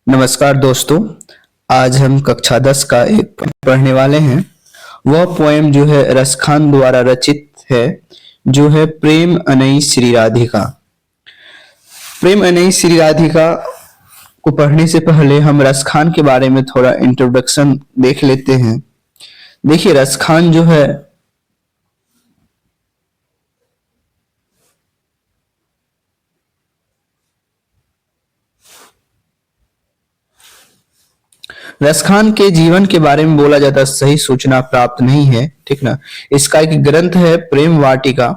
नमस्कार दोस्तों। आज हम कक्षा 10 का एक पोएम पढ़ने वाले हैं। वह पोएम जो है रसखान द्वारा रचित है, जो है प्रेम अनई श्री राधिका। प्रेम अनई श्री राधिका को पढ़ने से पहले हम रसखान के बारे में थोड़ा इंट्रोडक्शन देख लेते हैं। देखिए, रसखान जो है रसखान के जीवन के बारे में बोला जाता सही सूचना प्राप्त नहीं है, ठीक ना। इसका एक ग्रंथ है प्रेम वाटिका।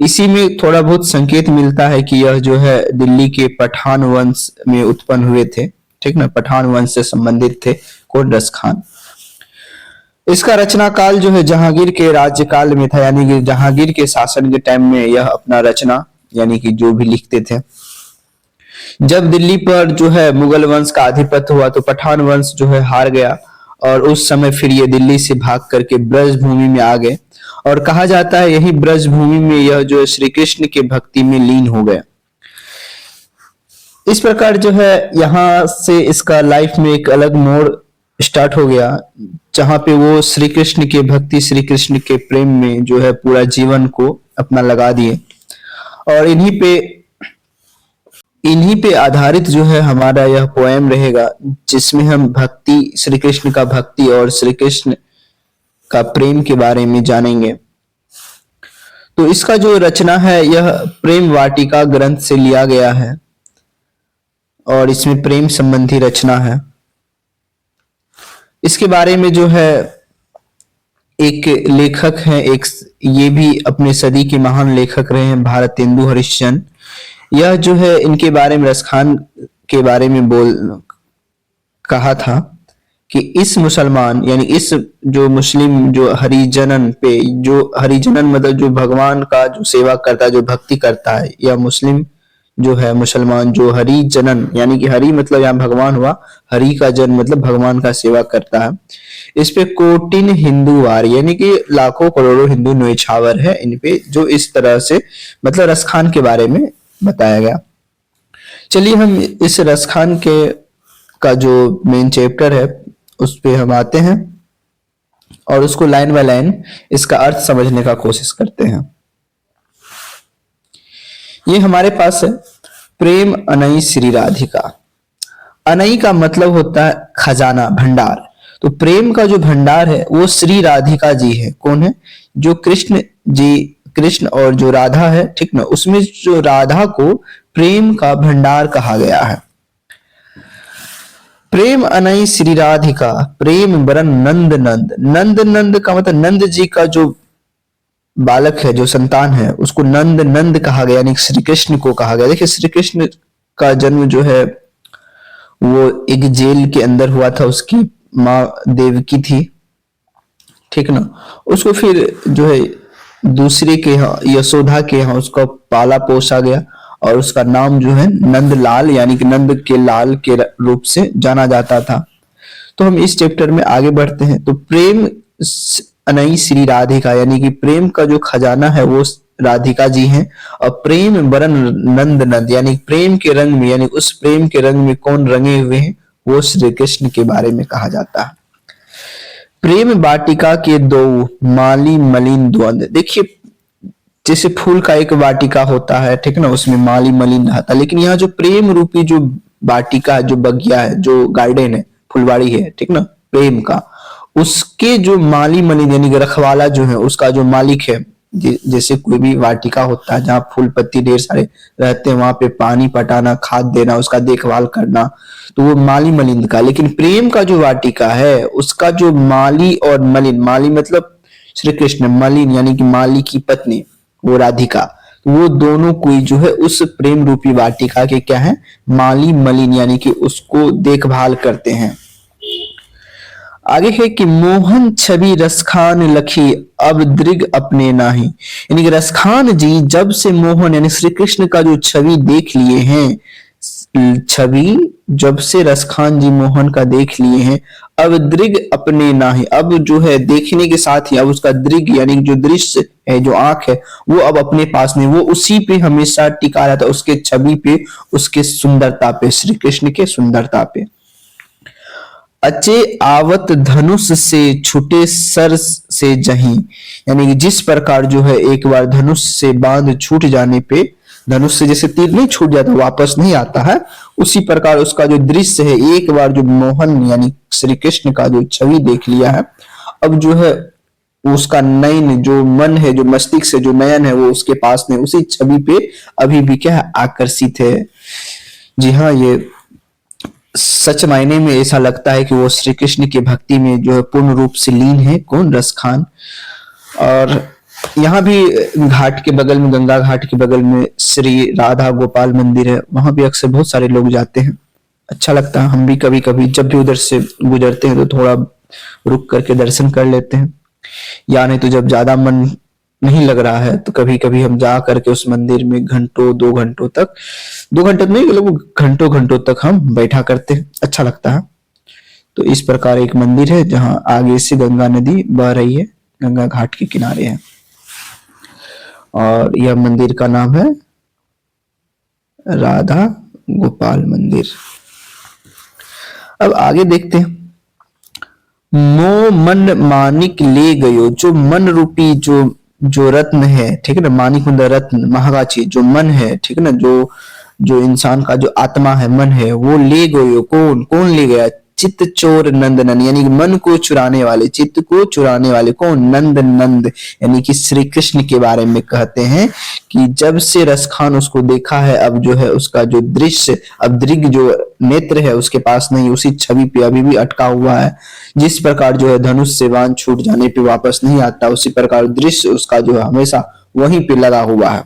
इसी में थोड़ा बहुत संकेत मिलता है कि यह जो है दिल्ली के पठान वंश में उत्पन्न हुए थे, ठीक ना। पठान वंश से संबंधित थे कौन? रसखान। इसका रचना काल जो है जहांगीर के राज्यकाल में था, यानी कि जहांगीर के शासन के टाइम में यह अपना रचना यानी कि जो भी लिखते थे। जब दिल्ली पर जो है मुगल वंश का आधिपत्य हुआ तो पठान वंश जो है हार गया, और उस समय फिर ये दिल्ली से भाग करके ब्रज भूमि में आ गए, और कहा जाता है यही ब्रज भूमि में यह जो है श्री कृष्ण के भक्ति में लीन हो गए। इस प्रकार जो है यहाँ से इसका लाइफ में एक अलग मोड़ स्टार्ट हो गया, जहां पे वो श्री कृष्ण के भक्ति, श्री कृष्ण के प्रेम में जो है पूरा जीवन को अपना लगा दिए। और इन्हीं पे आधारित जो है हमारा यह पोएम रहेगा, जिसमें हम भक्ति, श्री कृष्ण का भक्ति और श्री कृष्ण का प्रेम के बारे में जानेंगे। तो इसका जो रचना है यह प्रेम वाटिका ग्रंथ से लिया गया है, और इसमें प्रेम संबंधी रचना है। इसके बारे में जो है एक लेखक है, एक ये भी अपने सदी के महान लेखक रहे हैं, भारतेंदु हरिश्चंद्र। यह जो है इनके बारे में, रसखान के बारे में कहा था कि इस मुसलमान यानी इस जो मुस्लिम जो हरिजनन पे, जो हरिजनन मतलब जो भगवान का जो सेवा करता है, जो भक्ति करता है, यह मुस्लिम जो है मुसलमान जो हरिजनन यानी कि हरि मतलब यहाँ भगवान हुआ, हरि का जन मतलब भगवान का सेवा करता है। इस पे कोटिन हिंदू वार यानी कि लाखों करोड़ों हिंदू न्योछावर है इन पे, जो इस तरह से मतलब रसखान के बारे में बताया गया। चलिए हम इस रसखान के का जो मेन चैप्टर है उस पे हम आते हैं, और उसको लाइन बाय लाइन इसका अर्थ समझने का कोशिश करते हैं। ये हमारे पास है प्रेम अनई श्री राधिका। अनई का मतलब होता है खजाना, भंडार। तो प्रेम का जो भंडार है वो श्री राधिका जी है। कौन है? जो कृष्ण जी, कृष्ण और जो राधा है, ठीक ना, उसमें जो राधा को प्रेम का भंडार कहा गया है। प्रेम अनई श्री राधिका, प्रेम बरन नंद नंद। नंद नंद का मतलब नंद जी का जो बालक है, जो संतान है, उसको नंद नंद कहा गया, यानी श्री कृष्ण को कहा गया। देखिए, श्री कृष्ण का जन्म जो है वो एक जेल के अंदर हुआ था, उसकी माँ देवकी थी, ठीक ना। उसको फिर जो है दूसरे के यहाँ, यशोदा के यहाँ उसको पाला पोसा गया, और उसका नाम जो है नंदलाल यानी कि नंद के लाल के रूप से जाना जाता था। तो हम इस चैप्टर में आगे बढ़ते हैं। तो प्रेम अनई श्री राधिका यानी कि प्रेम का जो खजाना है वो राधिका जी हैं, और प्रेम बरन नंद नंद यानी प्रेम के रंग में, यानी उस प्रेम के रंग में कौन रंगे हुए हैं, वो श्री कृष्ण के बारे में कहा जाता है। प्रेम वाटिका के दो माली मलिन द्वंद। देखिए, जैसे फूल का एक वाटिका होता है, ठीक ना, उसमें माली मलिन रहता है, लेकिन यहाँ जो प्रेम रूपी जो वाटिका है, जो बगिया है, जो गार्डन है, फुलवाड़ी है, ठीक ना, प्रेम का, उसके जो माली मलिन यानी रखवाला जो है, उसका जो मालिक है, जैसे कोई भी वाटिका होता है जहाँ फूल पत्ती ढेर सारे रहते हैं, वहां पे पानी पटाना, खाद देना, उसका देखभाल करना, तो वो माली मलिन का। लेकिन प्रेम का जो वाटिका है उसका जो माली और मलिन, माली मतलब श्री कृष्ण, मलिन यानी कि माली की पत्नी वो राधिका, तो वो दोनों कोई जो है उस प्रेम रूपी वाटिका के क्या है, माली मलिन यानी कि उसको देखभाल करते हैं। आगे है कि मोहन छवि रसखान लखी अब दृग अपने नाही। यानी कि रसखान जी जब से मोहन यानी श्री कृष्ण का जो छवि देख लिए हैं, छवि जब से रसखान जी मोहन का देख लिए हैं, अब दृग अपने नाही, अब जो है देखने के साथ ही अब उसका दृग यानी जो दृश्य है, जो आंख है, वो अब अपने पास नहीं, वो उसी पे हमेशा टिका रहता है, उसके छवि पे, उसके सुंदरता पे, श्री कृष्ण के सुंदरता पे। अचे आवत धनुष से छूटे सर से जहीं, यानी कि जिस प्रकार जो है एक बार धनुष से बांध छूट जाने पे, धनुष से जैसे तीर नहीं छूट जाता वापस नहीं आता है, उसी प्रकार उसका जो दृश्य है, एक बार जो मोहन यानी श्री कृष्ण का जो छवि देख लिया है, अब जो है उसका नयन जो मन है, जो मस्तिष्क से जो नयन है वो उसके पास में उसी छवि पे अभी भी क्या है, आकर्षित है। जी हाँ, ये सच मायने में ऐसा लगता है कि वो श्री कृष्ण की भक्ति में जो है पूर्ण रूप से लीन है। कौन? रसखान। और यहाँ भी घाट के बगल में, गंगा घाट के बगल में श्री राधा गोपाल मंदिर है, वहां भी अक्सर बहुत सारे लोग जाते हैं, अच्छा लगता है। हम भी कभी कभी जब भी उधर से गुजरते हैं तो थोड़ा रुक करके दर्शन कर लेते हैं, या नहीं तो जब ज्यादा मन नहीं लग रहा है तो कभी कभी हम जा करके उस मंदिर में घंटों 2 घंटों तक, 2 घंटे नहीं मतलब घंटों घंटों तक हम बैठा करते हैं, अच्छा लगता है। तो इस प्रकार एक मंदिर है जहां आगे से गंगा नदी बह रही है, गंगा घाट के किनारे है, और यह मंदिर का नाम है राधा गोपाल मंदिर। अब आगे देखते हैं। मो मन मानिक ले गयो, जो मन रूपी जो रत्न है, ठीक है ना, मानिक मतलब रत्न, महंगा चीज, जो मन है, ठीक है ना, जो जो इंसान का जो आत्मा है, मन है, वो ले गयो। कौन? कौन ले गया? चित्त चोर नंदनन, यानी कि मन को चुराने वाले, चित्त को चुराने वाले। कौन? नंद नंद, यानी कि श्री कृष्ण के बारे में कहते हैं कि जब से रसखान उसको देखा है, अब जो है उसका जो दृश्य, अब दृग जो नेत्र है उसके पास नहीं, उसी छवि पे अभी भी अटका हुआ है। जिस प्रकार जो है धनुष से बाण छूट जाने पे वापस नहीं आता, उसी प्रकार दृश्य उसका जो है हमेशा वहीं पे लगा हुआ है।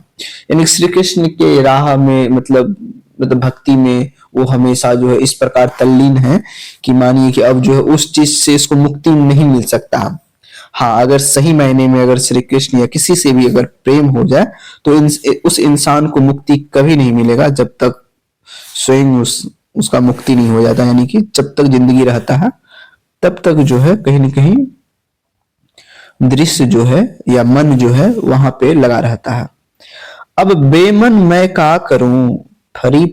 यानी श्री कृष्ण के राह में, मतलब भक्ति में वो हमेशा जो है इस प्रकार तल्लीन है कि मानिए कि अब जो है उस चीज से इसको मुक्ति नहीं मिल सकता। हाँ, अगर सही मायने में अगर श्री कृष्ण या किसी से भी अगर प्रेम हो जाए तो उस इंसान को मुक्ति कभी नहीं मिलेगा जब तक स्वयं उसका मुक्ति नहीं हो जाता। यानी कि जब तक जिंदगी रहता है तब तक जो है कहीं ना कहीं दृश्य जो है या मन जो है वहां पे लगा रहता है। अब बेमन मैं का करूं, फरी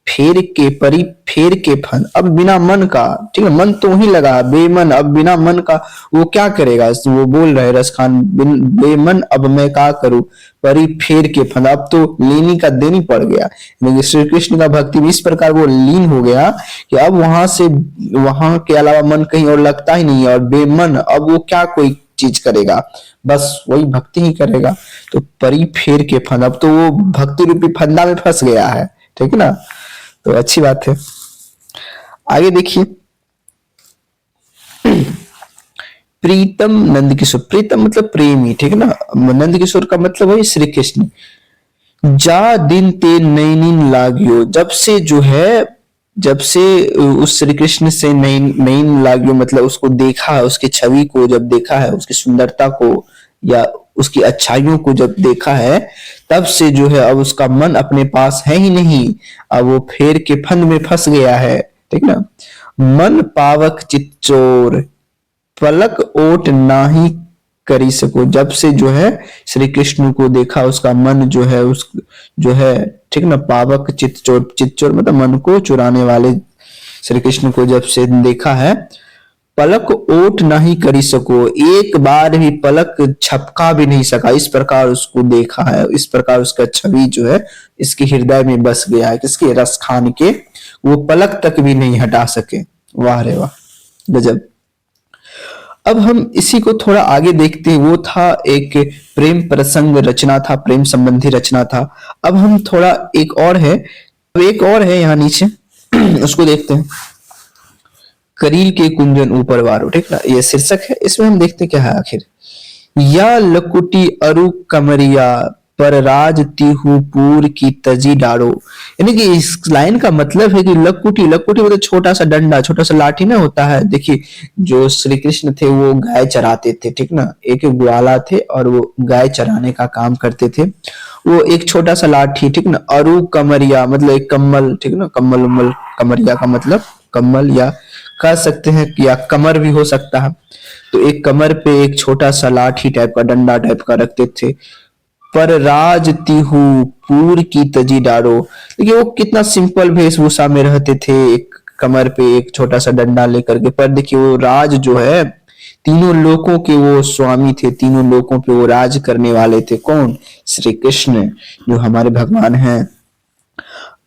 परी फेर के फन। अब बिना मन का, ठीक है, मन तो ही लगा, बेमन, अब बिना मन का वो क्या करेगा? वो बोल रहे रसखान, बेमन अब मैं का करूं, परी फेर के फन। अब तो लेनी का देनी पड़ गया, यानी श्री कृष्ण का भक्ति में इस प्रकार वो लीन हो गया कि अब वहां के अलावा मन कहीं और लगता ही नहीं है। और बेमन, अब वो क्या कोई चीज करेगा, बस वही भक्ति ही करेगा। तो परी फेर के फन, अब तो वो भक्ति रूपी फंदा में फंस गया है, ठीक है ना। तो अच्छी बात है। आगे देखिए, प्रीतम नंद किशोर, प्रीतम मतलब प्रेमी, ठीक है ना, नंद किशोर का मतलब है श्री कृष्ण। जा दिन ते नैनीन लाग्यो, जब से उस श्री कृष्ण से नैन लाग्यो मतलब उसको देखा, उसकी छवि को जब देखा है, उसकी सुंदरता को या उसकी अच्छाइयों को जब देखा है, तब से जो है अब उसका मन अपने पास है ही नहीं, अब वो फेर के फंद में फंस गया है, ठीक ना। मन पावक चित्चोर, पलक ओट नाही करी सको। जब से जो है श्री कृष्ण को देखा, उसका मन जो है जो है, ठीक ना, पावक चित्चोर, चित्चोर मतलब मन को चुराने वाले श्री कृष्ण को जब से देखा है, पलक ओट नहीं करी सको, एक बार भी पलक झपका भी नहीं सका, इस प्रकार उसको देखा है, इस प्रकार उसका छवि जो है इसके हृदय में बस गया है। किसके? रसखान के। वो पलक तक भी नहीं हटा सके। वाह रे वाह, गजब। अब हम इसी को थोड़ा आगे देखते हैं। वो था एक प्रेम प्रसंग रचना था, प्रेम संबंधी रचना था। अब हम थोड़ा एक और है, अब एक और है यहाँ नीचे उसको देखते हैं। करील के कुंजन ऊपर वारो, ठीक ना, ये शीर्षक है। इसमें हम देखते क्या है आखिर। या लकुटी अरु कमरिया पर राज तिहुपुर की तजी डाड़ो, यानी कि इस लाइन का मतलब है कि लकुटी, लकुटी मतलब छोटा सा डंडा, छोटा सा लाठी ना होता है। देखिए, जो श्री कृष्ण थे वो गाय चराते थे, ठीक ना, एक ग्वाला थे और वो गाय चराने का काम करते थे। वो एक छोटा सा लाठी, ठीक ना, अरु कमरिया मतलब एक कम्बल, ठीक ना, कम्बल उम्बल, कमरिया का मतलब कम्बल, या कह सकते हैं कि या कमर भी हो सकता है। तो एक कमर पे एक छोटा सा लाठी टाइप का, डंडा टाइप का रखते थे। पर राज तिहु पूर की तजी डारो, देखिए वो कितना सिंपल वेशभूषा में रहते थे। एक कमर पे एक छोटा सा डंडा लेकर के। पर देखिए वो राज जो है, तीनों लोकों के वो स्वामी थे, तीनों लोकों पे वो राज करने वाले थे। कौन? श्री कृष्ण, जो हमारे भगवान हैं।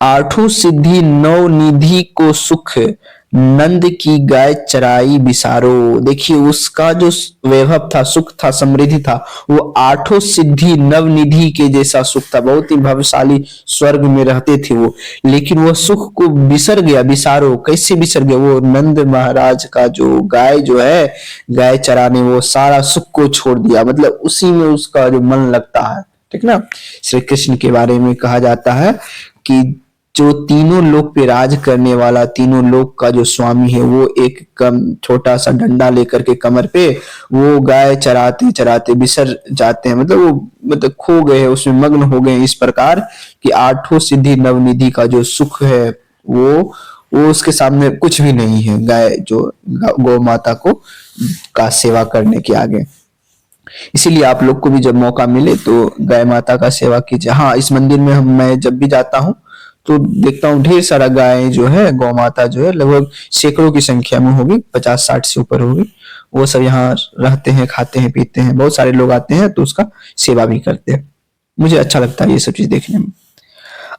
आठों सिद्धि नौ निधि को सुख, नंद की गाय चराई बिसारो। देखिए उसका जो वैभव था, सुख था, समृद्धि था, वो आठों सिद्धि नवनिधि के जैसा सुख था। बहुत ही भाग्यशाली स्वर्ग में रहते थे वो, लेकिन वो सुख को बिसर गया। बिसारो कैसे बिसर गया? वो नंद महाराज का जो गाय जो है, गाय चराने वो सारा सुख को छोड़ दिया, मतलब उसी में उसका जो मन लगता है। ठीक ना। श्री कृष्ण के बारे में कहा जाता है कि जो तीनों लोक पे राज करने वाला, तीनों लोक का जो स्वामी है, वो एक कम छोटा सा डंडा लेकर के कमर पे वो गाय चराते चराते बिसर जाते हैं, मतलब वो मतलब खो गए, उसमें मग्न हो गए इस प्रकार कि आठों सिद्धि नवनिधि का जो सुख है वो उसके सामने कुछ भी नहीं है, गाय जो गौ माता को का सेवा करने के आगे। इसीलिए आप लोग को भी जब मौका मिले तो गाय माता का सेवा कीजिए। हाँ, इस मंदिर में मैं जब भी जाता हूँ तो देखता हूँ ढेर सारा गाय जो है, गौ माता जो है, लगभग सैकड़ों की संख्या में होगी, 50-60 से ऊपर होगी। वो सब यहाँ रहते हैं, खाते हैं, पीते हैं। बहुत सारे लोग आते हैं तो उसका सेवा भी करते हैं। मुझे अच्छा लगता है ये सब चीज देखने में।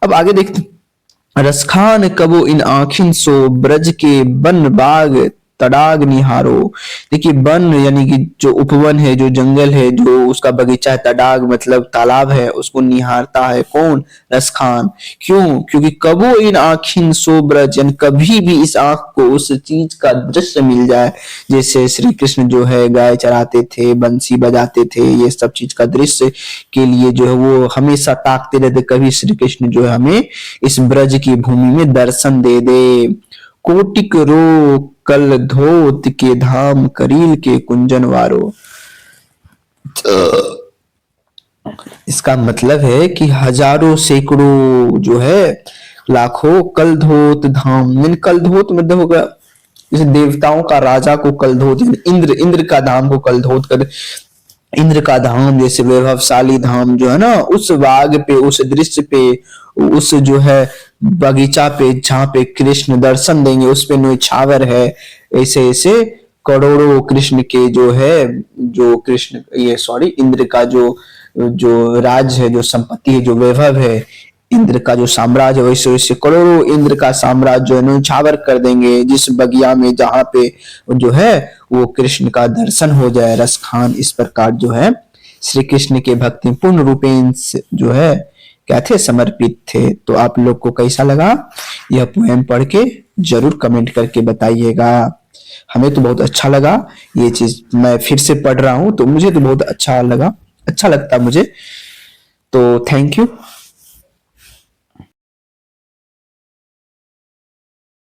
अब आगे देखते हैं। रसखान कबो इन आखिन सो, ब्रज के बन बाग तड़ाग निहारो। देखिए वन यानी कि जो उपवन है, जो जंगल है, जो उसका बगीचा है, तड़ाग मतलब तालाब है, उसको निहारता है। कौन? रसखान। क्यों? क्योंकि कबो इन आखिन सो ब्रज, यानी कभी भी इस आंख को उस चीज का दृश्य मिल जाए, जैसे श्री कृष्ण जो है गाय चराते थे, बंसी बजाते थे, ये सब चीज का दृश्य के लिए जो है वो हमेशा ताकते रहते, कभी श्री कृष्ण जो है हमें इस ब्रज की भूमि में दर्शन दे दे। कोटिक रो कल धोत के धाम, करील के कुंजन वारो। इसका मतलब है कि हजारों सैकड़ों जो है, लाखों कलधोत धाम, यानी कलधोत मतलब होगा जैसे देवताओं का राजा को कलधोत, इंद्र का धाम को कलधोत कर, इंद्र का धाम जैसे वैभवशाली धाम जो है ना, उस बाग पे, उस दृश्य पे, उस जो है बगीचा पे जहाँ पे कृष्ण दर्शन देंगे, उस पे न्योछावर है। ऐसे ऐसे करोड़ों कृष्ण के जो है, जो कृष्ण ये सॉरी इंद्र का जो जो राज है, जो संपत्ति है, जो वैभव है, इंद्र का जो साम्राज्य, वैसे वैसे करोड़ों इंद्र का साम्राज्य जो है न्योछावर कर देंगे जिस बगिया में जहाँ पे जो है वो कृष्ण का दर्शन हो जाए। रसखान इस प्रकार जो है श्री कृष्ण के भक्ति पूर्ण रूपेण जो है क्या थे, समर्पित थे। तो आप लोग को कैसा लगा यह पोएम पढ़ के जरूर कमेंट करके बताइएगा। हमें तो बहुत अच्छा लगा, ये चीज मैं फिर से पढ़ रहा हूँ तो मुझे तो बहुत अच्छा लगा, अच्छा लगता मुझे। तो थैंक यू।